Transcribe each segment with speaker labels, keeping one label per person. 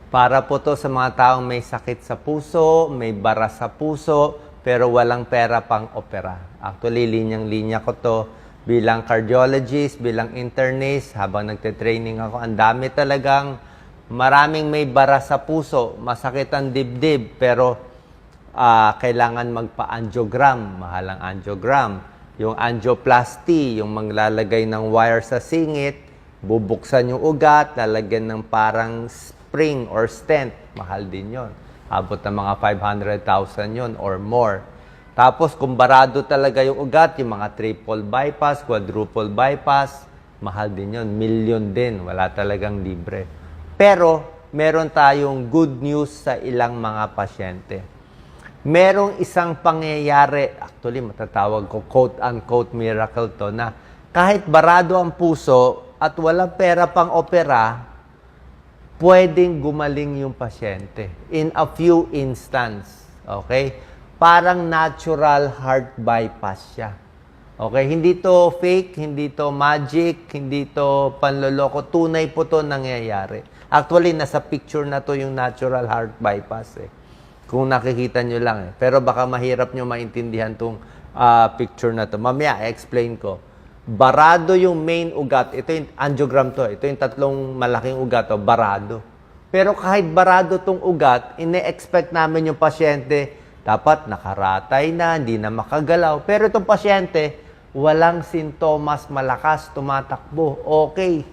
Speaker 1: Para po to sa mga taong may sakit sa puso, may bara sa puso, pero walang pera pang opera. Actually, linyang-linya ko to bilang cardiologist, bilang internist, habang nagte-training ako. Ang dami talagang maraming may bara sa puso, masakit ang dibdib, pero kailangan magpa-angiogram, mahalang angiogram. Yung angioplasty, yung maglalagay ng wire sa singit, bubuksan yung ugat, lalagyan ng parang spring or stent, mahal din yon. Abot ng mga 500,000 yon or more. Tapos kung barado talaga yung ugat, yung mga triple bypass, quadruple bypass, mahal din yon, million din, wala talagang libre. Pero meron tayong good news sa ilang mga pasyente. Merong isang pangyayari, actually matatawag ko quote-unquote miracle to, na kahit barado ang puso at walang pera pang opera, pwedeng gumaling yung pasyente in a few instances. Okay? Parang natural heart bypass siya. Okay? Hindi to fake, hindi to magic, hindi to panloloko. Tunay po to nangyayari. Actually, nasa picture na to yung natural heart bypass eh. Kung nakikita nyo lang eh. Pero baka mahirap nyo maintindihan tong picture na to. Mamaya, explain ko. Barado yung main ugat. Ito yung angiogram to. Ito yung tatlong malaking ugat. Barado. Pero kahit barado tong ugat, ine-expect namin yung pasyente, dapat nakaratay na, hindi na makagalaw. Pero itong pasyente, walang sintomas, malakas, tumatakbo. Okay.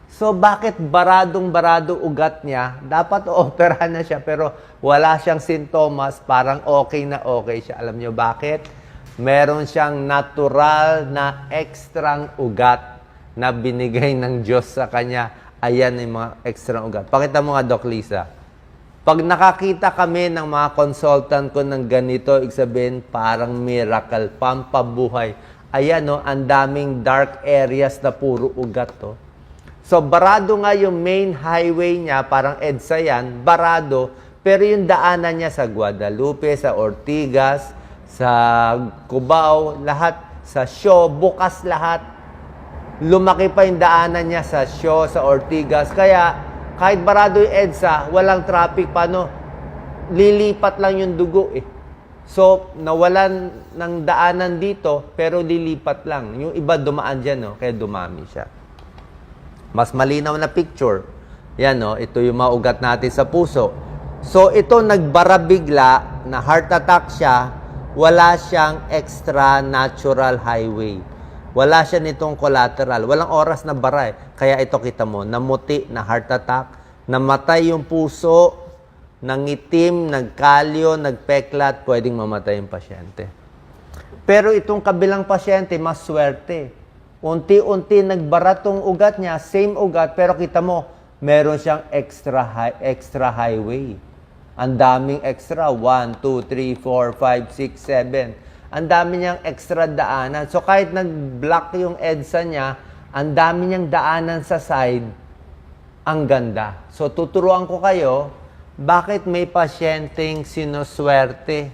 Speaker 1: So, bakit baradong-barado ugat niya? Dapat operahan na siya, pero wala siyang sintomas, parang okay na okay siya. Alam niyo bakit? Meron siyang natural na ekstrang ugat na binigay ng Diyos sa kanya. Ayan yung mga ekstrang ugat. Pakita mo nga, Doc Lisa. Pag nakakita kami ng mga consultant ko ng ganito, ibig sabihin, parang miracle, pampabuhay. Ayan, no, ang daming dark areas na puro ugat, to. So, barado nga yung main highway niya, parang EDSA yan, barado, pero yung daanan niya sa Guadalupe, sa Ortigas, sa Cubao, lahat, sa Shaw, bukas lahat. Lumaki pa yung daanan niya sa Shaw, sa Ortigas. Kaya, kahit barado yung EDSA, walang traffic, paano? Lilipat lang yung dugo eh. So, nawalan ng daanan dito, pero lilipat lang. Yung iba dumaan dyan, no? Kaya dumami siya. Mas malinaw na picture. Yan, no? Ito yung mga ugat natin sa puso. So, ito nagbara bigla, na heart attack siya, wala siyang extra natural highway. Wala siya nitong collateral. Walang oras na bara eh. Kaya ito kita mo, namuti na heart attack, namatay yung puso, nangitim, nagkalyo, nagpeklat, pwedeng mamatay yung pasyente. Pero itong kabilang pasyente, mas swerte. Unti-unti nagbara tong ugat niya, same ugat, pero kita mo, meron siyang extra highway. Ang daming extra, 1, 2, 3, 4, 5, 6, 7. Ang dami niyang extra daanan. So kahit nag-block yung EDSA niya, ang dami niyang daanan sa side, ang ganda. So tuturuan ko kayo, bakit may pasyenteng sinuswerte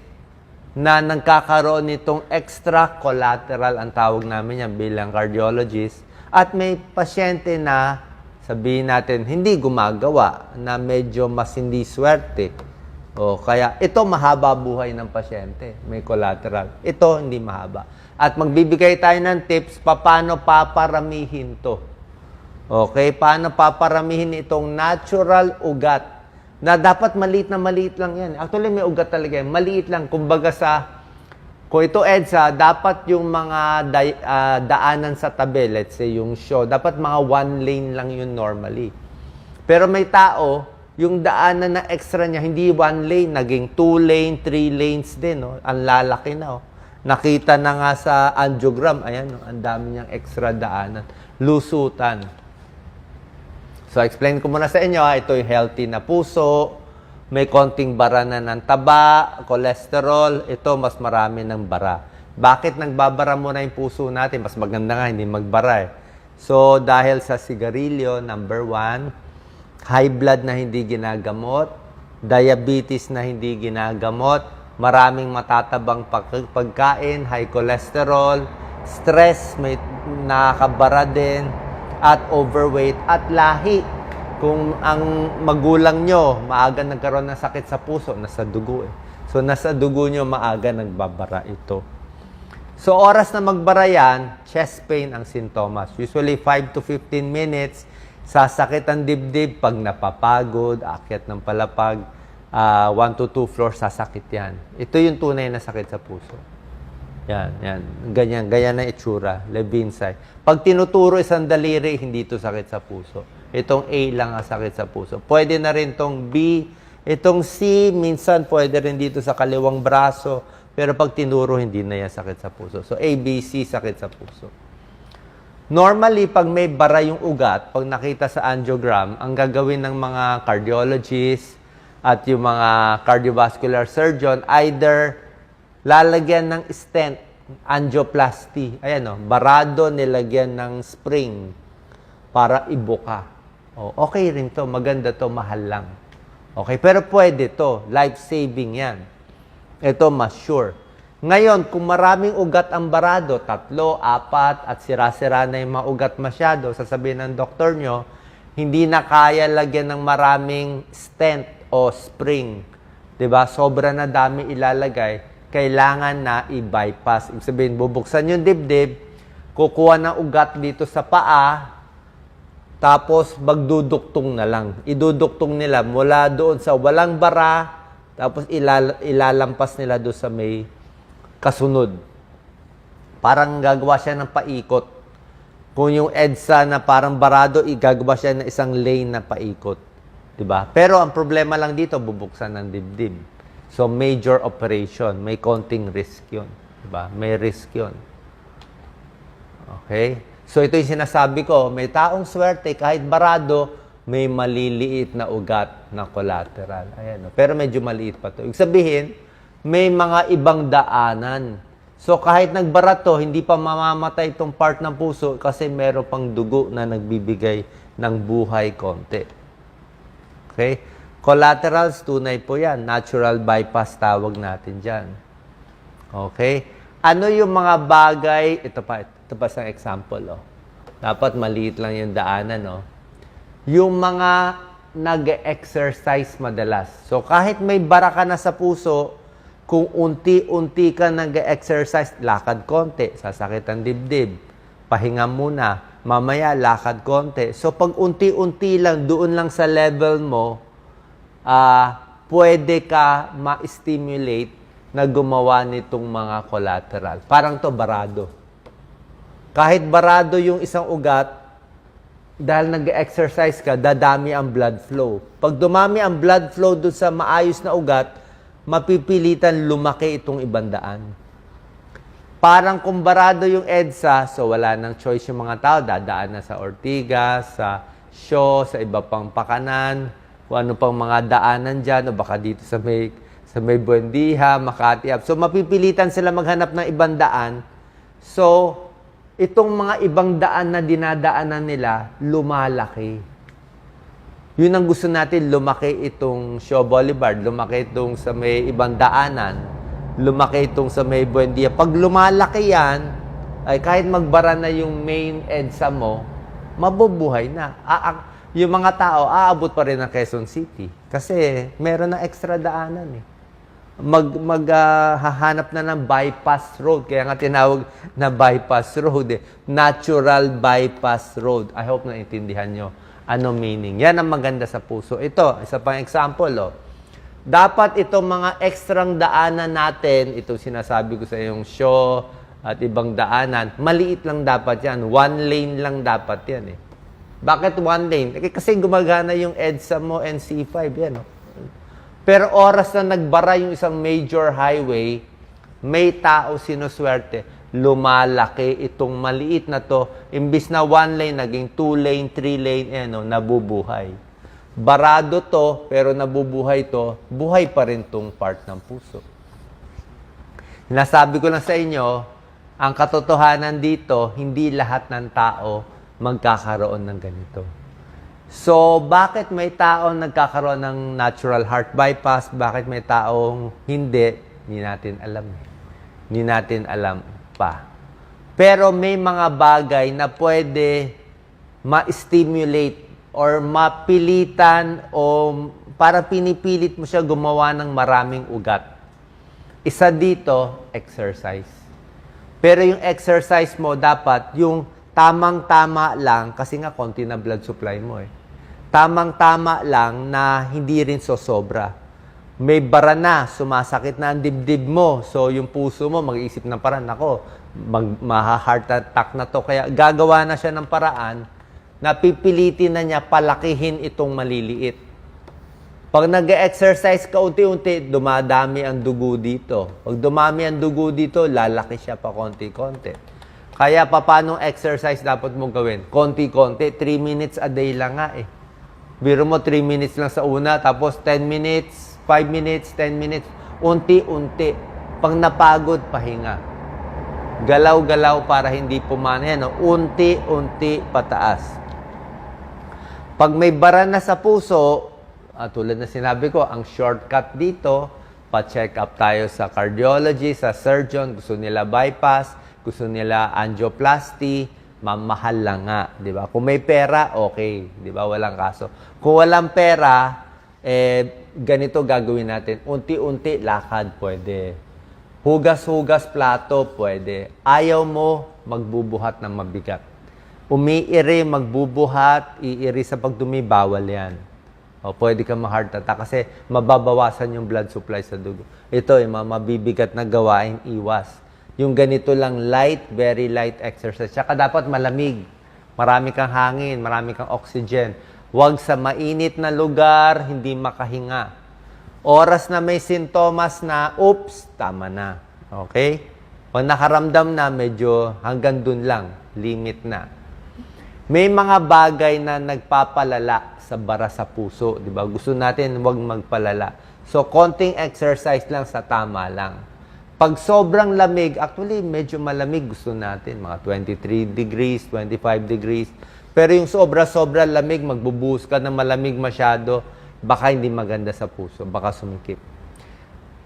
Speaker 1: na nagkakaroon nitong extra collateral, ang tawag namin yan bilang cardiologist, at may pasyente na, sabihin natin, hindi gumagawa, na medyo mas hindi swerte. O, kaya ito mahaba buhay ng pasyente, may collateral. Ito hindi mahaba. At magbibigay tayo ng tips, paano paparamihin to. Okay, paano paparamihin itong natural ugat na dapat maliit na maliit lang yan. Actually, may ugat talaga yan. Maliit lang. Kumbaga kung ito EDSA, dapat yung mga daanan sa tabi, let's say yung Shaw, dapat mga 1 lane lang yun normally. Pero may tao, yung daanan na extra niya, hindi 1 lane, naging 2 lane, 3 lanes din. No? Ang lalaki na. Oh. Nakita na nga sa angiogram, ayan, no? Ang dami niyang extra daanan. Lusutan. So, explain ko muna sa inyo, ito yung healthy na puso, may konting bara na ng taba, cholesterol, ito mas marami ng bara. Bakit nagbabara muna yung puso natin? Mas maganda nga, hindi magbara eh. So, dahil sa sigarilyo, number 1, high blood na hindi ginagamot, diabetes na hindi ginagamot, maraming matatabang pagkain, high cholesterol, stress, may nakakabara din, at overweight, at lahi. Kung ang magulang nyo, maaga nagkaroon ng sakit sa puso, nasa dugo eh. So, nasa dugo nyo, maaga nagbabara ito. So, oras na magbara yan, chest pain ang sintomas. Usually, 5 to 15 minutes, sasakit ang dibdib pag napapagod, akyat ng palapag, 1 to 2 floors, sasakit yan. Ito yung tunay na sakit sa puso. Yan. Ganyan na itsura, Levinsay. Pag tinuturo isang daliri, hindi ito sakit sa puso. Itong A lang ang sakit sa puso. Pwede na rin itong B. Itong C, minsan pwede rin dito sa kaliwang braso. Pero pag tinuro, hindi na yan sakit sa puso. So, A, B, C, sakit sa puso. Normally, pag may bara yung ugat, pag nakita sa angiogram, ang gagawin ng mga cardiologist at yung mga cardiovascular surgeon, either lalagyan ng stent, angioplasty. Ayan o, barado, nilagyan ng spring para ibuka. O, okay rin to, maganda to, mahal lang. Okay, pero pwede to, life-saving yan. Ito, mas sure. Ngayon, kung maraming ugat ang barado, 3, 4, at sira-sira na yung mga ugat masyado, sasabihin ng doktor nyo, hindi na kaya lagyan ng maraming stent o spring. Diba? Sobra na dami ilalagay. Kailangan na i-bypass. Ibig sabihin, bubuksan yung dibdib, kukuha ng ugat dito sa paa, tapos magduduktong na lang. Iduduktong nila mula doon sa walang bara, tapos ilalampas nila doon sa may kasunod. Parang gagawa siya ng paikot. Kung yung EDSA na parang barado, igagawa siya ng isang lane na paikot. Diba? Pero ang problema lang dito, bubuksan ng dibdib. So, major operation. May konting risk yun. Diba? May risk yun. Okay? So, ito yung sinasabi ko. May taong swerte, kahit barado, may maliliit na ugat na collateral. Ayan, no? Pero medyo maliit pa to. Ibig sabihin, may mga ibang daanan. So, kahit nagbara to, hindi pa mamamatay itong part ng puso kasi meron pang dugo na nagbibigay ng buhay konti. Okay? Collaterals, tunay po yan. Natural bypass tawag natin dyan. Okay? Ano yung mga bagay, ito pa isang example. Oh. Dapat maliit lang yung daanan. Oh. Yung mga nag-exercise madalas. So, kahit may bara ka na sa puso, kung unti-unti ka nag-exercise, lakad konti, sasakit ang dibdib, pahinga muna, mamaya lakad konti. So, pag unti-unti lang, doon lang sa level mo, pwede ka ma-stimulate na gumawa nitong mga collateral. Parang to barado. Kahit barado yung isang ugat, dahil nag-exercise ka, dadami ang blood flow. Pag dumami ang blood flow doon sa maayos na ugat, mapipilitan lumaki itong ibang daan. Parang kung barado yung EDSA, so wala nang choice yung mga tao, dadaan na sa Ortigas, sa Shaw, sa iba pang pakanan, kung ano pang mga daanan dyan, o baka dito sa may Buendia, Makati. So, mapipilitan sila maghanap ng ibang daan. So, itong mga ibang daan na dinadaanan nila, lumalaki. Yun ang gusto natin, lumaki itong Shaw Boulevard, lumaki itong sa may ibang daanan, lumaki itong sa may Buendia. Pag lumalaki yan, ay kahit magbara na yung main EDSA mo, mabubuhay na. Yung mga tao, aabot pa rin ng Quezon City. Kasi meron na extra daanan eh. Hahanap na ng bypass road. Kaya nga tinawag na bypass road eh. Natural bypass road. I hope na intindihan nyo ano meaning. Yan ang maganda sa puso. Ito, isa pang example. Oh. Dapat itong mga ekstrang daanan natin, itong sinasabi ko sa yung Shaw at ibang daanan, maliit lang dapat yan. 1 lane lang dapat yan eh. Bakit 1 lane? Kasi gumagana yung EDSA mo and C5. Yan, no? Pero oras na nagbara yung isang major highway, may tao sinuswerte. Lumalaki itong maliit na to. Imbis na 1 lane, naging 2 lane, 3 lane, no? Nabubuhay. Barado to, pero nabubuhay to, buhay pa rin tong part ng puso. Nasabi ko lang sa inyo, ang katotohanan dito, hindi lahat ng tao magkakaroon ng ganito. So, bakit may taong nagkakaroon ng natural heart bypass? Bakit may taong hindi? Hindi natin alam. Hindi natin alam pa. Pero may mga bagay na pwede ma-stimulate or mapilitan o para pinipilit mo siya gumawa ng maraming ugat. Isa dito, exercise. Pero yung exercise mo dapat yung tamang-tama lang kasi nga konti na blood supply mo eh. Tamang-tama lang na hindi rin sosobra. May bara na, sumasakit na ang dibdib mo. So, yung puso mo, mag-iisip ng paraan, ako, maha-heart attack na to. Kaya gagawa na siya ng paraan na pipilitin na niya palakihin itong maliliit. Pag nag-exercise ka unti-unti, dumadami ang dugo dito. Pag dumami ang dugo dito, lalaki siya pa konti-konti. Kaya paano exercise dapat mong gawin? Konti-konti, 3 minutes a day lang nga eh. Biro mo 3 minutes lang sa una, tapos 10 minutes, 5 minutes, 10 minutes, unti-unti. Pag napagod, pahinga. Galaw-galaw para hindi pumana yan. Unti-unti pataas. Pag may bara na sa puso, tulad na sinabi ko, ang shortcut dito, pa-check up tayo sa cardiologist, sa surgeon, gusto nila bypass, gusto nila angioplasty, mamahal lang nga, di ba? Kung may pera, okay, di ba? Walang kaso. Kung walang pera, ganito gagawin natin. Unti-unti, lakad, pwede. Hugas-hugas plato, pwede. Ayaw mo, magbubuhat ng mabigat. Umiiri, magbubuhat, iiri sa pagdumi, bawal yan. O, pwede ka ma-heart attack kasi mababawasan yung blood supply sa dugo. Ito, yung mga mabibigat na gawain, iwas. Yung ganito lang, light, very light exercise. Tsaka dapat malamig. Marami kang hangin, marami kang oxygen. Huwag sa mainit na lugar, hindi makahinga. Oras na may sintomas na, oops, tama na. Okay? Pag nakaramdam na, medyo hanggang dun lang, limit na. May mga bagay na nagpapalala sa bara sa puso, di ba? Gusto natin huwag magpalala. So, konting exercise lang sa tama lang. Pag sobrang lamig, actually, medyo malamig gusto natin, mga 23 degrees, 25 degrees. Pero yung sobra-sobra lamig, magbubuhos ka ng malamig masyado, baka hindi maganda sa puso, baka sumikip.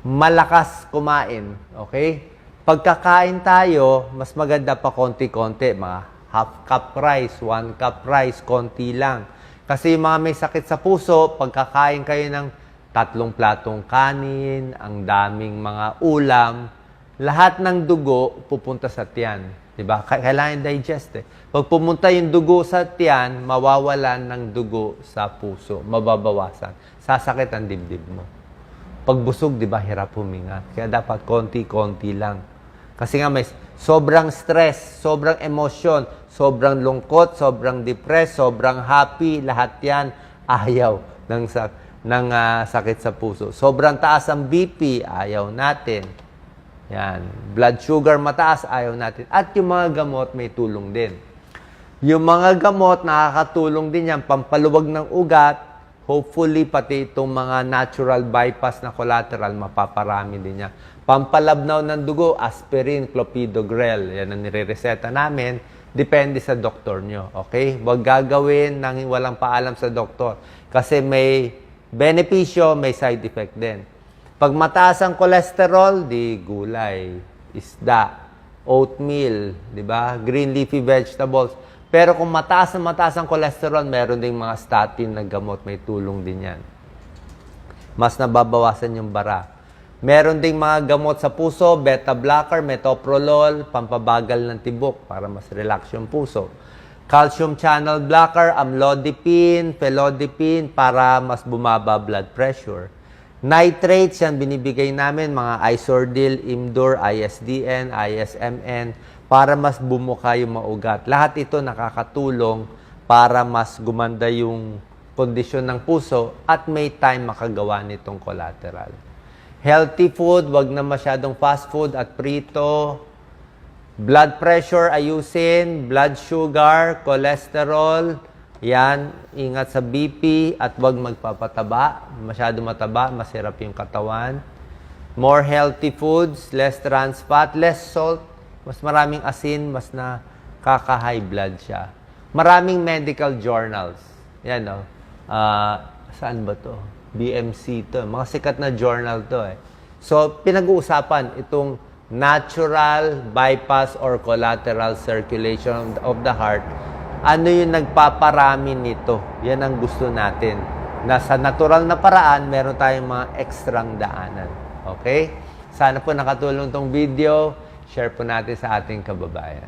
Speaker 1: Malakas kumain, okay? Pagkakain tayo, mas maganda pa konti-konti, mga half cup rice, 1 cup rice, konti lang. Kasi yung mga may sakit sa puso, pagkakain kayo ng 3 platong kanin, ang daming mga ulam, lahat ng dugo pupunta sa tiyan. Diba? Kailangan digest eh. Pag pumunta yung dugo sa tiyan, mawawalan ng dugo sa puso, mababawasan. Sasakit ang dibdib mo. Pag busog, diba, hirap huminga. Kaya dapat konti-konti lang. Kasi nga may sobrang stress, sobrang emosyon, sobrang lungkot, sobrang depressed, sobrang happy, lahat yan ayaw ng sakit sa puso. Sobrang taas ang BP, ayaw natin. Yan. Blood sugar mataas, ayaw natin. At yung mga gamot, may tulong din. Yung mga gamot, nakakatulong din yan. Pampaluwag ng ugat, hopefully, pati itong mga natural bypass na collateral, mapaparami din yan. Pampalabnaw ng dugo, aspirin, clopidogrel. Yan ang nire-reseta namin. Depende sa doktor nyo. Okay? Huwag gagawin nang walang paalam sa doktor. Kasi may benepisyo, may side effect din. Pag mataas ang cholesterol, di gulay, isda, oatmeal, di ba? Green leafy vegetables. Pero kung mataas ang cholesterol, meron ding mga statin na gamot, may tulong din yan. Mas nababawasan yung bara. Meron ding mga gamot sa puso, beta blocker, metoprolol, pampabagal ng tibok para mas relax yung puso. Calcium channel blocker, amlodipine, felodipine para mas bumaba blood pressure. Nitrates, yan binibigay namin, mga Isordil, Imdur, ISDN, ISMN, para mas bumuka yung maugat. Lahat ito nakakatulong para mas gumanda yung kondisyon ng puso at may time makagawa nitong collateral. Healthy food, wag na masyadong fast food at prito. Blood pressure, ayusin. Blood sugar, cholesterol. Yan, ingat sa BP at wag magpapataba. Masyado mataba, masirap yung katawan. More healthy foods, less trans fat, less salt. Mas maraming asin, mas nakaka-high blood siya. Maraming medical journals. Yan, no? Saan ba to? BMC to. Mga sikat na journal to eh. So, pinag-uusapan itong natural bypass or collateral circulation of the heart Ano yung nagpaparami nito? Yan ang gusto natin. Na sa natural na paraan, meron tayong mga ekstrang daanan. Okay? Sana po nakatulong tong video. Share po natin sa ating kababayan.